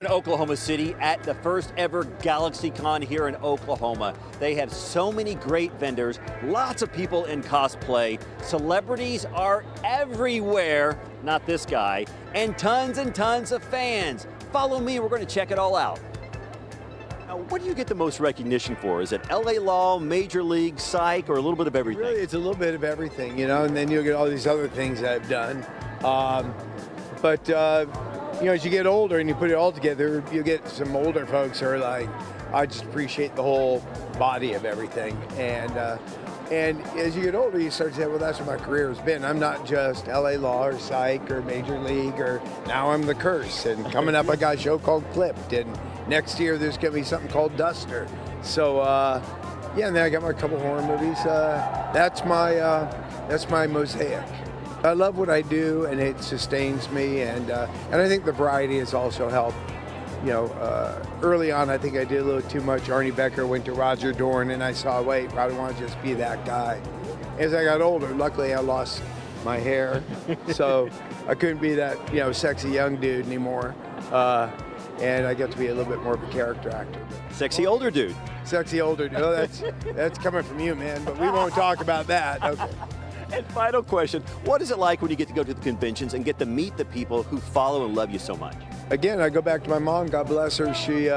In Oklahoma City at the first ever GalaxyCon here in Oklahoma. They have so many great vendors, lots of people in cosplay, celebrities are everywhere, not this guy, and tons of fans. Follow me, we're going to check it all out. Now, what do you get the most recognition for? Is it LA Law, Major League, Psych, or a little bit of everything? Really, it's a little bit of everything, you know, and then you'll get all these other things that I've done. You know, as you get older and you put it all together, you get some older folks who are like, I just appreciate the whole body of everything. And as you get older, you start to say, well, that's what my career has been. I'm not just LA Law or Psych or Major League, or now I'm The Curse. And coming up, I got a show called Clipped. And next year, there's going to be something called Duster. So, yeah, and then I got my couple horror movies. That's my mosaic. I love what I do, and it sustains me, and I think the variety has also helped. You know, early on, I think I did a little too much. Arnie Becker went to Roger Dorn, and I saw, wait, I don't want to just be that guy. As I got older, luckily I lost my hair, so I couldn't be that, you know, sexy young dude anymore, and I get to be a little bit more of a character actor. Sexy older dude. Sexy older dude. Oh, that's coming from you, man, but we won't talk about that. Okay. And final question, what is it like when you get to go to the conventions and get to meet the people who follow and love you so much? Again, I go back to my mom, God bless her. She, you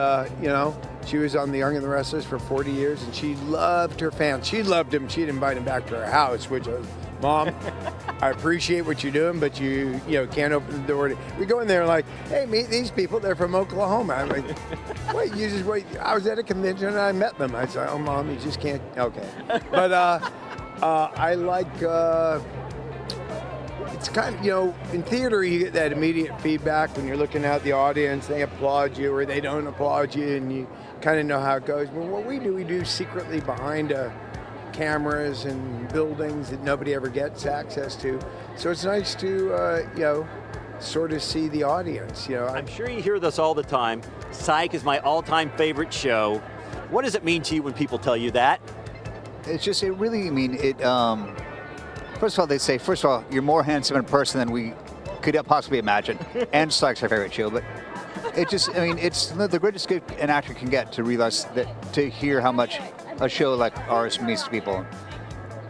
know, she was on The Young and the Restless for 40 years, and she loved her fans. She loved them. She'd invite them back to her house, which was, Mom, I appreciate what you're doing, but you know, can't open the door. We go in there like, hey, meet these people. They're from Oklahoma. I'm like, wait, you just wait. I was at a convention and I met them. I said, oh, Mom, you just can't. Okay. But, I like, it's kind of, you know, in theater you get that immediate feedback when you're looking at the audience, they applaud you or they don't applaud you, and you kind of know how it goes. But what we do secretly behind cameras and buildings that nobody ever gets access to. So it's nice to, you know, sort of see the audience, you know. I'm sure you hear this all the time. Psych is my all-time favorite show. What does it mean to you when people tell you that? It's just, it really, I mean, it, first of all, they say, first of all, you're more handsome in person than we could possibly imagine. And Psych's our favorite show, but it just, I mean, it's the greatest gift an actor can get to realize that, to hear how much a show like ours means to people.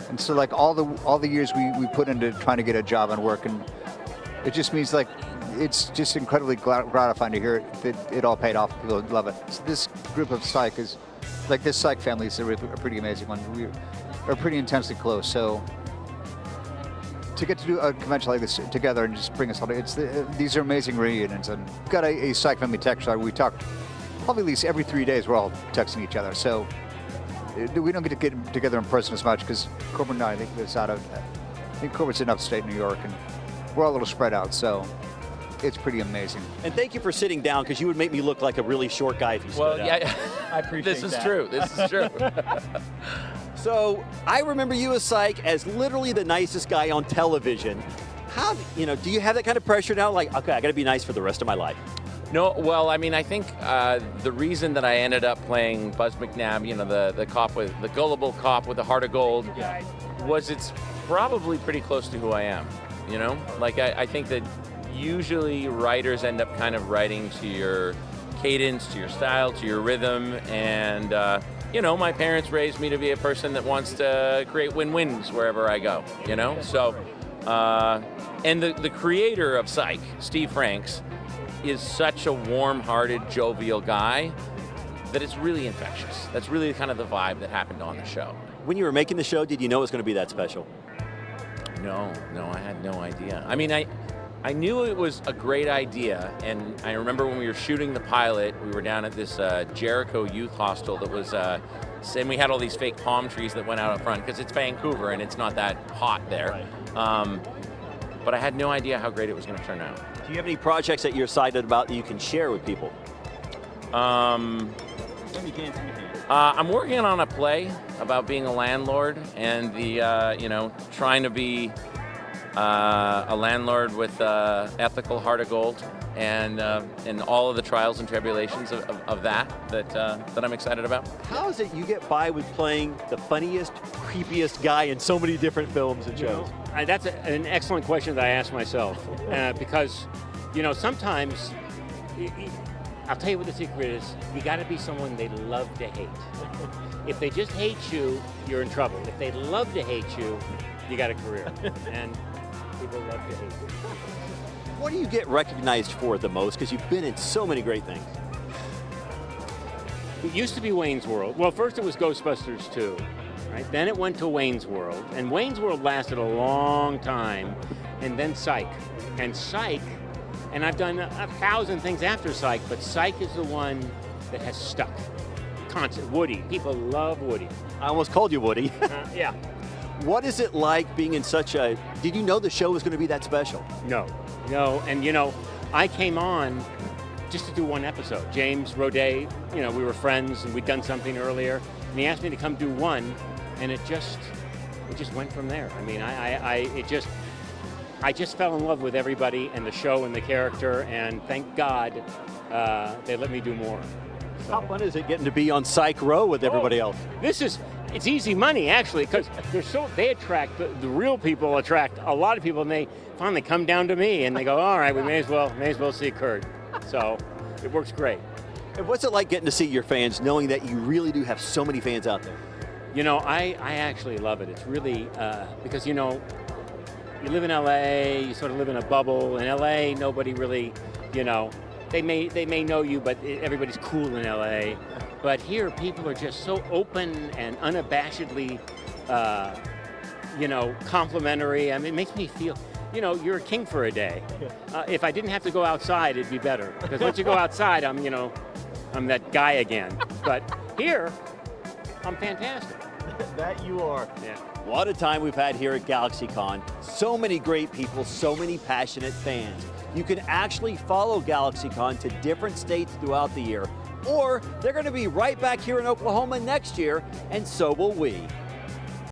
And so like all the years we put into trying to get a job and work, and it just means like, it's just incredibly gratifying to hear that it all paid off. People love it. So this group of Psych is, like this Psych family is a pretty amazing one. We are pretty intensely close, so to get to do a convention like this together and just bring us all together, these are amazing reunions. And we've got a Psych family text line. We talk probably at least every 3 days. We're all texting each other, so we don't get to get together in person as much because Corbin and I think lives out of, I think Corbin's in upstate New York, and we're all a little spread out, so it's pretty amazing. And thank you for sitting down, because you would make me look like a really short guy if you stood up. Yeah, I appreciate this is that. true. This is true. So I remember you as Psych as literally the nicest guy on television. How, you know, do you have that kind of pressure now? Like, okay, I got to be nice for the rest of my life. No, well, I mean, I think the reason that I ended up playing Buzz McNabb, you know, the cop with the gullible cop with the heart of gold, was it's probably pretty close to who I am. You know, like I think that usually writers end up kind of writing to your cadence, to your style, to your rhythm, and you know, my parents raised me to be a person that wants to create win-wins wherever I go, you know? So, and the creator of Psych, Steve Franks, is such a warm-hearted, jovial guy that it's really infectious. That's really kind of the vibe that happened on the show. When you were making the show, did you know it was going to be that special? No, I had no idea. I mean, I knew it was a great idea, and I remember when we were shooting the pilot, we were down at this Jericho youth hostel that was, and we had all these fake palm trees that went out up front, because it's Vancouver and it's not that hot there. Right. But I had no idea how great it was going to turn out. Do you have any projects that you're excited about that you can share with people? I'm working on a play about being a landlord and the, you know, trying to be a landlord with ethical heart of gold, and all of the trials and tribulations of that I'm excited about. How is it you get by with playing the funniest, creepiest guy in so many different films and shows? That's an excellent question that I ask myself, because, you know, sometimes I'll tell you what the secret is. You got to be someone they love to hate. If they just hate you, you're in trouble. If they love to hate you, you got a career. And people love to hate you. What do you get recognized for the most? Because you've been in so many great things. It used to be Wayne's World. Well, first it was Ghostbusters 2, right? Then it went to Wayne's World. And Wayne's World lasted a long time. And then Psych. And Psych, and I've done 1,000 things after Psych, but Psych is the one that has stuck. Constant. Woody. People love Woody. I almost called you Woody. Yeah. What is it like being in such a, did you know the show was going to be that special? No. And I came on just to do one episode. James Roday, we were friends and we'd done something earlier, and he asked me to come do one, and it just went from there. I mean, I just fell in love with everybody and the show and the character, and thank God they let me do more. So. How fun is it getting to be on Psych Row with everybody else? It's easy money, actually, because they attract, the real people attract a lot of people, and they finally come down to me and they go, all right, we may as well see Kurt. So it works great. And what's it like getting to see your fans, knowing that you really do have so many fans out there? I actually love it. It's really, because, you live in LA, you sort of live in a bubble. In LA, nobody really, they may know you, but everybody's cool in LA. But here, people are just so open and unabashedly, complimentary. I mean, it makes me feel, you're a king for a day. If I didn't have to go outside, it'd be better. Because once you go outside, I'm that guy again. But here, I'm fantastic. That you are. Yeah. What a time we've had here at GalaxyCon. So many great people, so many passionate fans. You can actually follow GalaxyCon to different states throughout the year, or they're going to be right back here in Oklahoma next year, and so will we.